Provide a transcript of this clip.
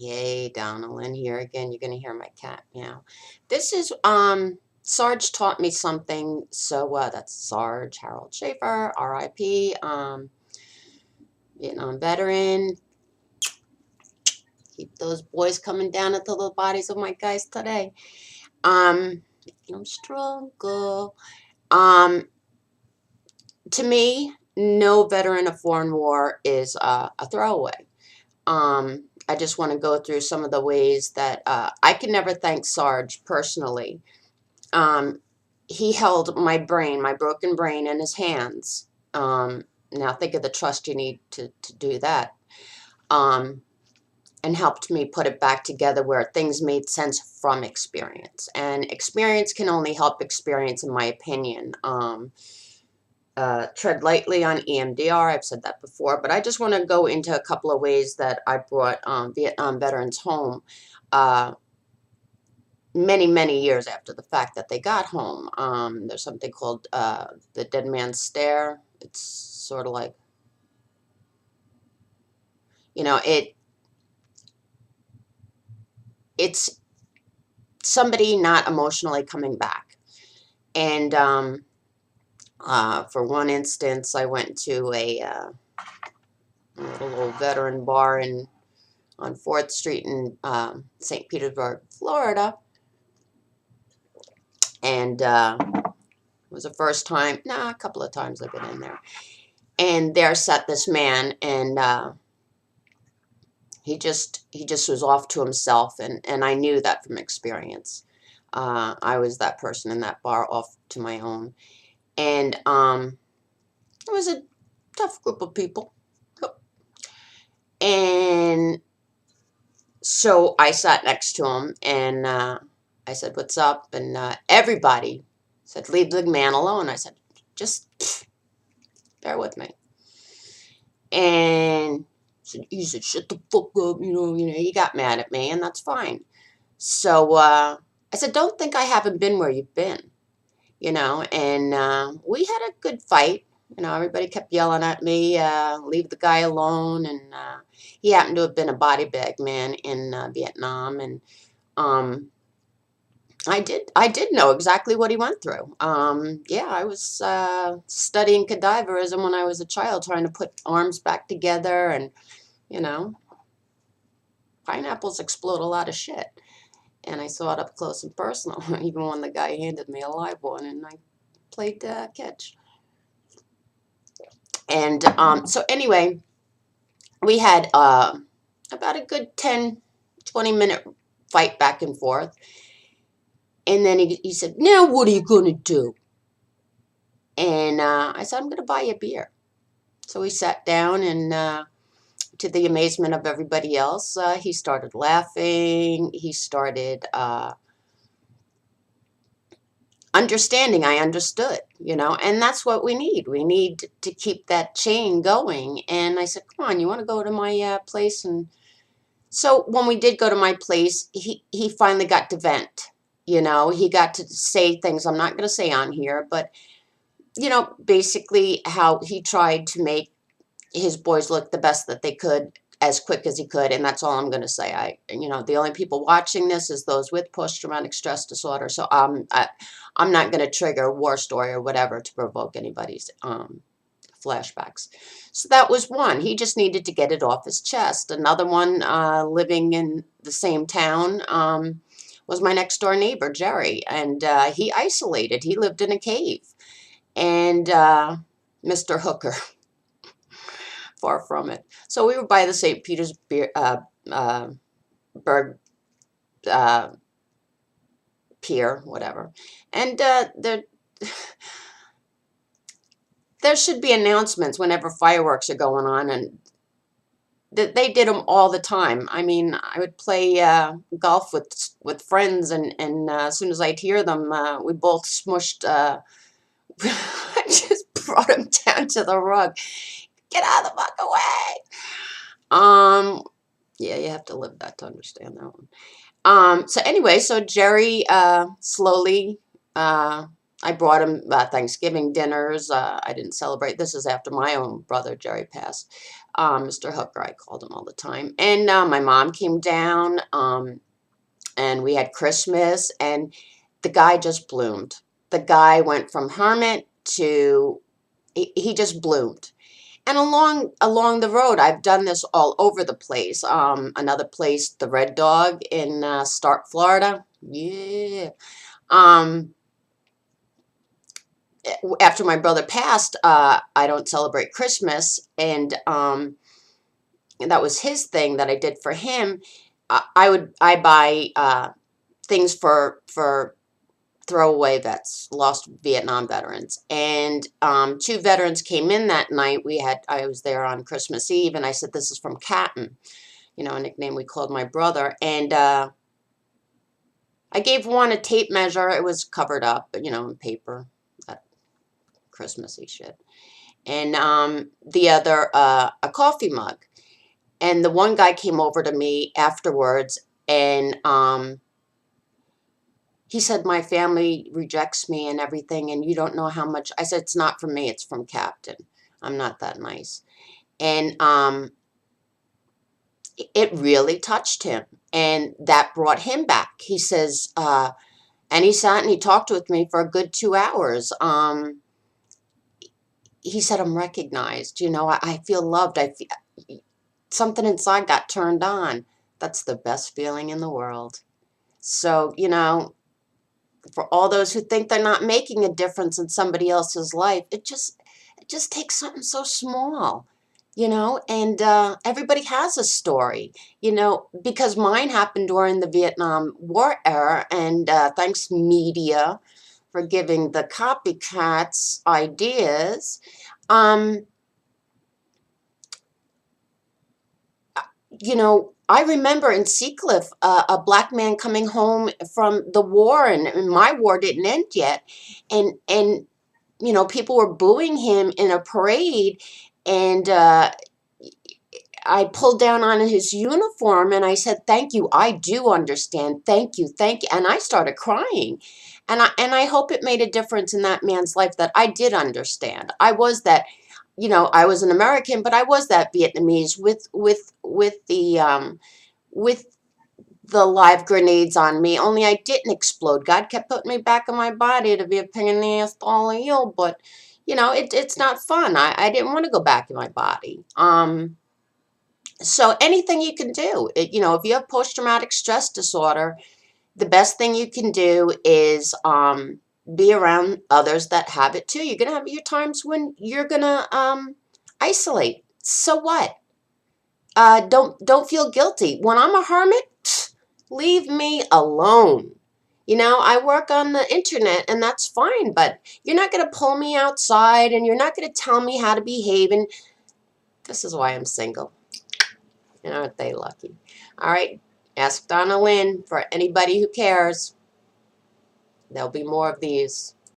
Yay, Donna-Lynne here again. You're gonna hear my cat meow. This is Sarge taught me something. So that's Sarge Harold Schaefer, R.I.P. Vietnam veteran. Keep those boys coming down at the little bodies of my guys today. I'm stronger. Um, to me, no veteran of foreign war is a throwaway. I just want to go through some of the ways that I can never thank Sarge personally. Um, he held my brain, my broken brain, in his hands. Now think of the trust you need to do that. Um, and helped me put it back together where things made sense from experience. And experience can only help experience, in my opinion. Tread lightly on EMDR. I've said that before, but I just want to go into a couple of ways that I brought Vietnam veterans home many, many years after the fact that they got home. There's something called the dead man's stare. It's sort of like, you know, it's somebody not emotionally coming back. And for one instance, I went to a little old veteran bar on 4th Street in St. Petersburg, Florida. And it was the first time, a couple of times I've been in there. And there sat this man, and he just was off to himself, and I knew that from experience. I was that person in that bar, off to my own. And it was a tough group of people. And so I sat next to him, and I said, "What's up?" And everybody said, "Leave the man alone." I said, "Just bear with me." And he said, "Shut the fuck up," he got mad at me, and that's fine. So I said, "Don't think I haven't been where you've been," and we had a good fight. Everybody kept yelling at me, "Leave the guy alone," and he happened to have been a body bag man in Vietnam, and I did know exactly what he went through. Yeah, I was studying cadaverism when I was a child, trying to put arms back together, and you know, pineapples explode a lot of shit. And I saw it up close and personal, even when the guy handed me a live one, and I played catch. And so anyway, we had about a good 10, 20-minute fight back and forth. And then he said, "Now what are you going to do?" And I said, "I'm going to buy you a beer." So we sat down, and to the amazement of everybody else, he started laughing. He started understanding. I understood, and that's what we need. We need to keep that chain going. And I said, "Come on, you want to go to my place?" And so when we did go to my place, he finally got to vent. He got to say things I'm not going to say on here, but basically how he tried to make his boys look the best that they could as quick as he could, and that's all I'm going to say. The only people watching this is those with post-traumatic stress disorder, so I'm not going to trigger a war story or whatever to provoke anybody's flashbacks. So that was one. He just needed to get it off his chest. Another one, living in the same town, was my next door neighbor, Jerry, and he isolated. He lived in a cave. And Mr. Hooker, far from it. So we were by the St. Petersburg pier, whatever. And there should be announcements whenever fireworks are going on, and they did them all the time. I mean, I would play golf with friends, and as soon as I'd hear them, we both smushed. I just brought him down to the rug. Get out of the fuck away. Yeah, you have to live that to understand that one. So anyway, so Jerry slowly, I brought him Thanksgiving dinners. I didn't celebrate. This is after my own brother, Jerry, passed. Mr. Hooker, I called him all the time. And my mom came down, and we had Christmas, and the guy just bloomed. The guy went from hermit to, he just bloomed. And along the road, I've done this all over the place. Another place, the Red Dog in Stark, Florida. Yeah. Um, After my brother passed, I don't celebrate Christmas, and that was his thing that I did for him. I buy things for throwaway vets, lost Vietnam veterans, and two veterans came in that night. I was there on Christmas Eve, and I said, "This is from Captain," a nickname we called my brother, and I gave one a tape measure. It was covered up, in paper, that Christmassy shit, and the other a coffee mug. And the one guy came over to me afterwards, and he said, "My family rejects me and everything, and you don't know how much." I said, "It's not from me, it's from Captain. I'm not that nice." And it really touched him, and that brought him back. He says, and he sat and he talked with me for a good 2 hours. He said, "I'm recognized. I feel loved. I feel something inside got turned on." That's the best feeling in the world. So, for all those who think they're not making a difference in somebody else's life, it just takes something so small, and everybody has a story, because mine happened during the Vietnam War era, and thanks media for giving the copycats ideas. Um, I remember in Seacliff, a black man coming home from the war, and my war didn't end yet, and people were booing him in a parade, and I pulled down on his uniform and I said, "Thank you, I do understand. Thank you, thank you." And I started crying, and I hope it made a difference in that man's life that I did understand. I was an American, but I was that Vietnamese with the live grenades on me. Only I didn't explode. God kept putting me back in my body to be a pain in the ass to all of you, but it's not fun. I didn't want to go back in my body. So anything you can do, if you have post-traumatic stress disorder, the best thing you can do is be around others that have it too. You're gonna have your times when you're gonna isolate. So what? Don't feel guilty. When I'm a hermit, leave me alone. I work on the internet, and that's fine, but you're not gonna pull me outside, and you're not gonna tell me how to behave. And this is why I'm single. Aren't they lucky? All right, ask Donna-Lynne for anybody who cares. There'll be more of these.